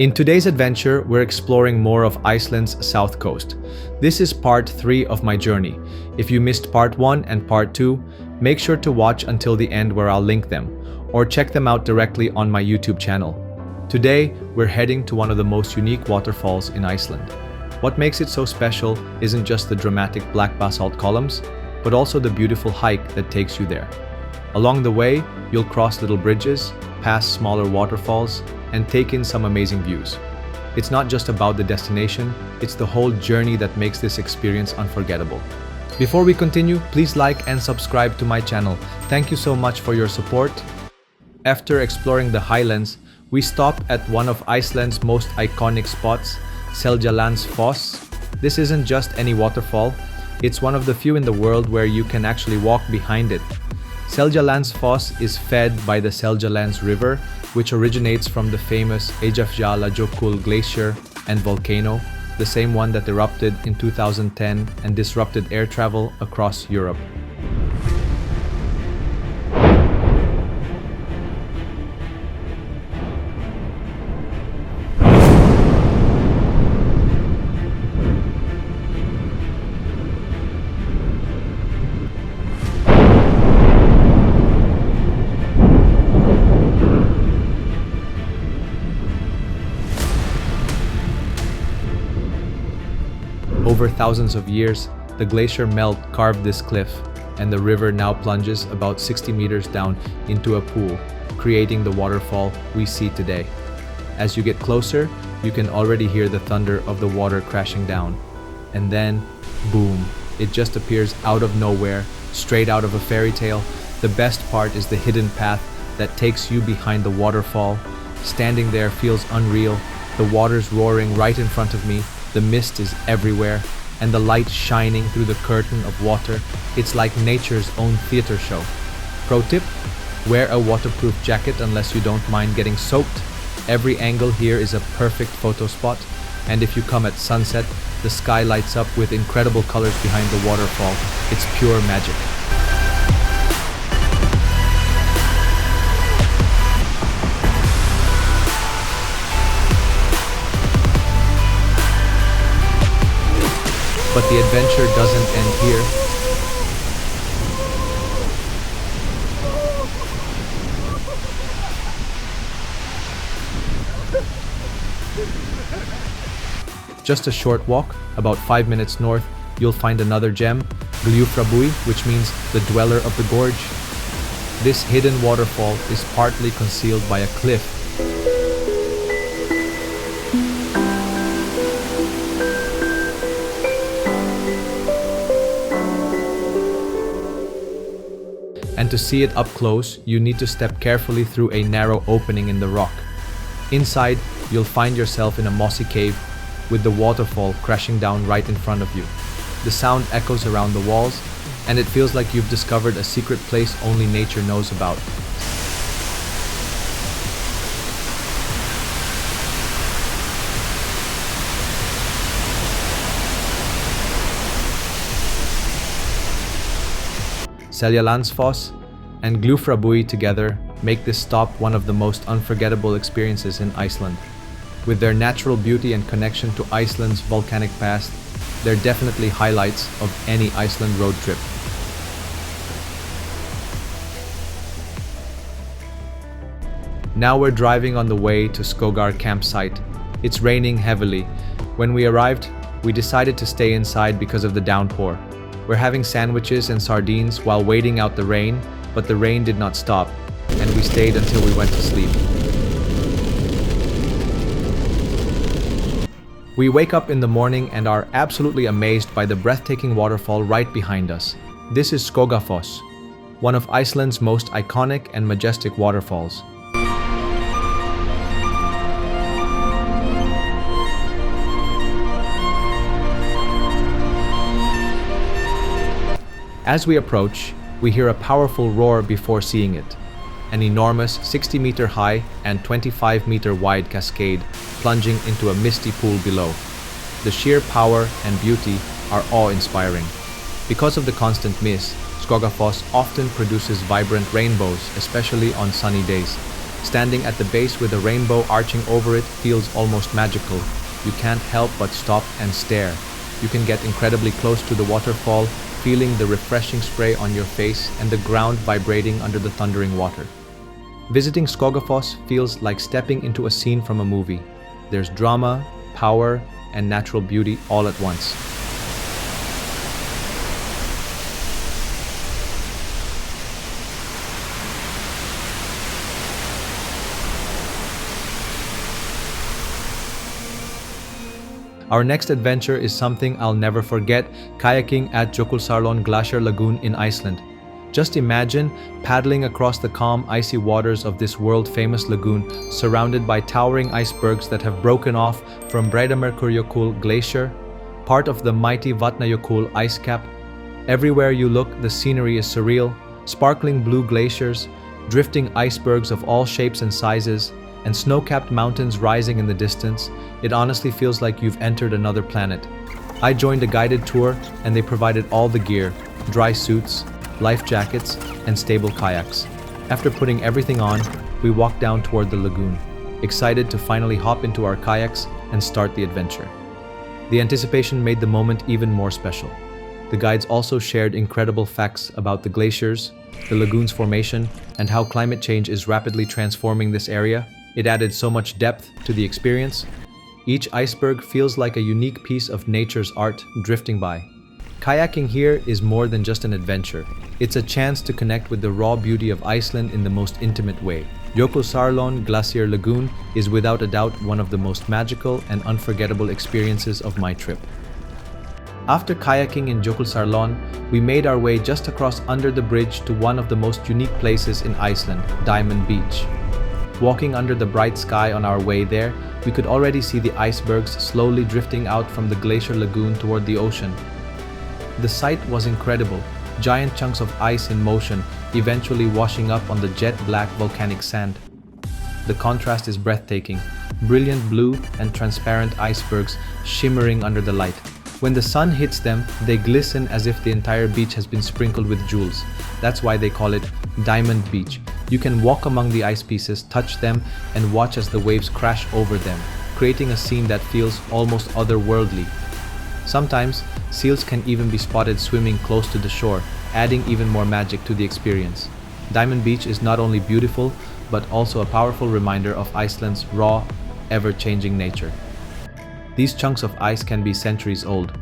In today's adventure, we're exploring more of Iceland's south coast. This is part 3 of my journey. If you missed part 1 and part 2, make sure to watch until the end where I'll link them, or check them out directly on my YouTube channel. Today, we're heading to one of the most unique waterfalls in Iceland. What makes it so special isn't just the dramatic black basalt columns, but also the beautiful hike that takes you there. Along the way, you'll cross little bridges, pass smaller waterfalls, and take in some amazing views. It's not just about the destination, it's the whole journey that makes this experience unforgettable. Before we continue, please like and subscribe to my channel. Thank you so much for your support. After exploring the highlands, we stop at one of Iceland's most iconic spots, Seljalandsfoss. This isn't just any waterfall, it's one of the few in the world where you can actually walk behind it. Seljalandsfoss is fed by the Seljalands River, which originates from the famous Jökulsárlón Glacier and volcano, the same one that erupted in 2010 and disrupted air travel across Europe. Over thousands of years, the glacier melt carved this cliff, and the river now plunges about 60 meters down into a pool, creating the waterfall we see today. As you get closer, you can already hear the thunder of the water crashing down. And then, boom, it just appears out of nowhere, straight out of a fairy tale. The best part is the hidden path that takes you behind the waterfall. Standing there feels unreal. The water's roaring right in front of me. The mist is everywhere, and the light shining through the curtain of water. It's like nature's own theater show. Pro tip: wear a waterproof jacket unless you don't mind getting soaked. Every angle here is a perfect photo spot, and if you come at sunset, the sky lights up with incredible colors behind the waterfall. It's pure magic. But the adventure doesn't end here. Just a short walk, about 5 minutes north, you'll find another gem, Gljúfrabúi, which means the dweller of the gorge. This hidden waterfall is partly concealed by a cliff. And to see it up close, you need to step carefully through a narrow opening in the rock. Inside, you'll find yourself in a mossy cave with the waterfall crashing down right in front of you. The sound echoes around the walls, and it feels like you've discovered a secret place only nature knows about. Seljalandsfoss and Gljúfrabúi together make this stop one of the most unforgettable experiences in Iceland. With their natural beauty and connection to Iceland's volcanic past, they're definitely highlights of any Iceland road trip. Now we're driving on the way to Skógar Campsite. It's raining heavily. When we arrived, we decided to stay inside because of the downpour. We're having sandwiches and sardines while waiting out the rain, but the rain did not stop, and we stayed until we went to sleep. We wake up in the morning and are absolutely amazed by the breathtaking waterfall right behind us. This is Skógafoss, one of Iceland's most iconic and majestic waterfalls. As we approach, we hear a powerful roar before seeing it. An enormous 60-meter high and 25-meter wide cascade plunging into a misty pool below. The sheer power and beauty are awe-inspiring. Because of the constant mist, Skógafoss often produces vibrant rainbows, especially on sunny days. Standing at the base with a rainbow arching over it feels almost magical. You can't help but stop and stare. You can get incredibly close to the waterfall, feeling the refreshing spray on your face and the ground vibrating under the thundering water. Visiting Skógafoss feels like stepping into a scene from a movie. There's drama, power, and natural beauty all at once. Our next adventure is something I'll never forget, kayaking at Jökulsárlón Glacier Lagoon in Iceland. Just imagine paddling across the calm, icy waters of this world-famous lagoon, surrounded by towering icebergs that have broken off from Jökulsárlón Glacier, part of the mighty Vatnajökull ice cap. Everywhere you look, the scenery is surreal, sparkling blue glaciers, drifting icebergs of all shapes and sizes, and snow-capped mountains rising in the distance. It honestly feels like you've entered another planet. I joined a guided tour, and they provided all the gear: dry suits, life jackets, and stable kayaks. After putting everything on, we walked down toward the lagoon, excited to finally hop into our kayaks and start the adventure. The anticipation made the moment even more special. The guides also shared incredible facts about the glaciers, the lagoon's formation, and how climate change is rapidly transforming this area. It added so much depth to the experience. Each iceberg feels like a unique piece of nature's art drifting by. Kayaking here is more than just an adventure. It's a chance to connect with the raw beauty of Iceland in the most intimate way. Jökulsárlón Glacier Lagoon is without a doubt one of the most magical and unforgettable experiences of my trip. After kayaking in Jökulsárlón, we made our way just across under the bridge to one of the most unique places in Iceland, Diamond Beach. Walking under the bright sky on our way there, we could already see the icebergs slowly drifting out from the glacier lagoon toward the ocean. The sight was incredible, giant chunks of ice in motion, eventually washing up on the jet-black volcanic sand. The contrast is breathtaking, brilliant blue and transparent icebergs shimmering under the light. When the sun hits them, they glisten as if the entire beach has been sprinkled with jewels. That's why they call it Diamond Beach. You can walk among the ice pieces, touch them, and watch as the waves crash over them, creating a scene that feels almost otherworldly. Sometimes, seals can even be spotted swimming close to the shore, adding even more magic to the experience. Diamond Beach is not only beautiful, but also a powerful reminder of Iceland's raw, ever-changing nature. These chunks of ice can be centuries old,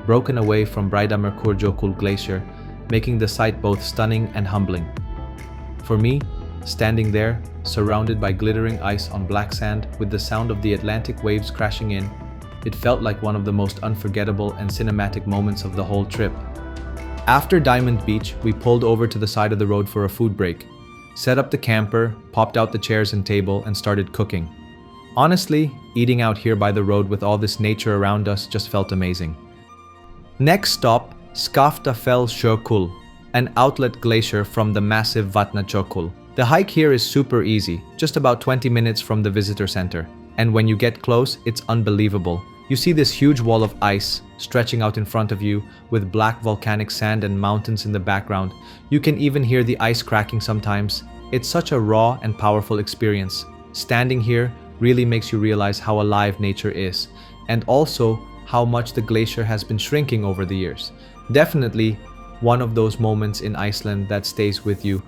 broken away from Jökulsárlón Glacier, making the sight both stunning and humbling. For me, standing there, surrounded by glittering ice on black sand with the sound of the Atlantic waves crashing in, it felt like one of the most unforgettable and cinematic moments of the whole trip. After Diamond Beach, we pulled over to the side of the road for a food break, set up the camper, popped out the chairs and table, and started cooking. Honestly, eating out here by the road with all this nature around us just felt amazing. Next stop, Skaftafell Glacier, an outlet glacier from the massive Vatnajökull. The hike here is super easy, just about 20 minutes from the visitor center. And when you get close, it's unbelievable. You see this huge wall of ice stretching out in front of you, with black volcanic sand and mountains in the background. You can even hear the ice cracking sometimes. It's such a raw and powerful experience. Standing here really makes you realize how alive nature is, and also how much the glacier has been shrinking over the years. Definitely one of those moments in Iceland that stays with you.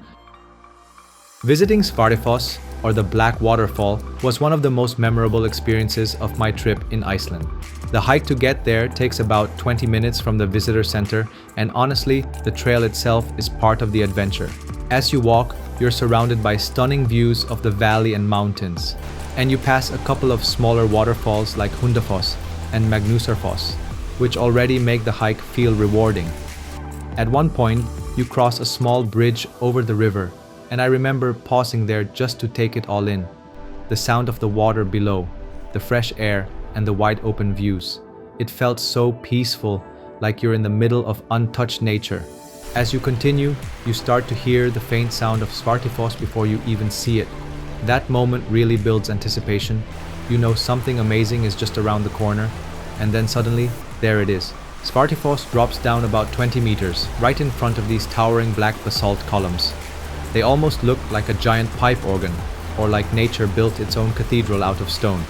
Visiting Svartifoss, or the Black Waterfall, was one of the most memorable experiences of my trip in Iceland. The hike to get there takes about 20 minutes from the visitor center, and honestly, the trail itself is part of the adventure. As you walk, you're surrounded by stunning views of the valley and mountains, and you pass a couple of smaller waterfalls like Hundafoss and Magnusarfoss, which already make the hike feel rewarding. At one point, you cross a small bridge over the river, and I remember pausing there just to take it all in. The sound of the water below, the fresh air, and the wide open views. It felt so peaceful, like you're in the middle of untouched nature. As you continue, you start to hear the faint sound of Svartifoss before you even see it. That moment really builds anticipation. You know something amazing is just around the corner, and then suddenly, there it is. Svartifoss drops down about 20 meters, right in front of these towering black basalt columns. They almost look like a giant pipe organ, or like nature built its own cathedral out of stone.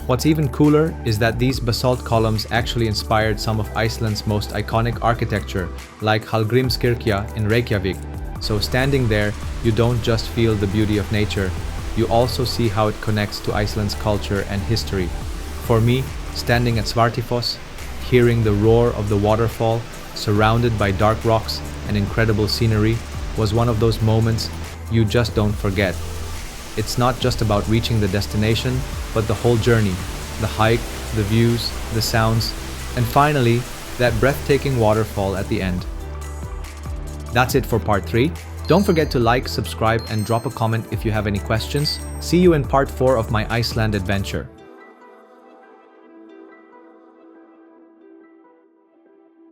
What's even cooler is that these basalt columns actually inspired some of Iceland's most iconic architecture, like Hallgrímskirkja in Reykjavik. So standing there, you don't just feel the beauty of nature, you also see how it connects to Iceland's culture and history. For me, standing at Svartifoss, hearing the roar of the waterfall, surrounded by dark rocks and incredible scenery, was one of those moments you just don't forget. It's not just about reaching the destination, but the whole journey, the hike, the views, the sounds, and finally, that breathtaking waterfall at the end. That's it for part 3. Don't forget to like, subscribe, and drop a comment if you have any questions. See you in part 4 of my Iceland adventure.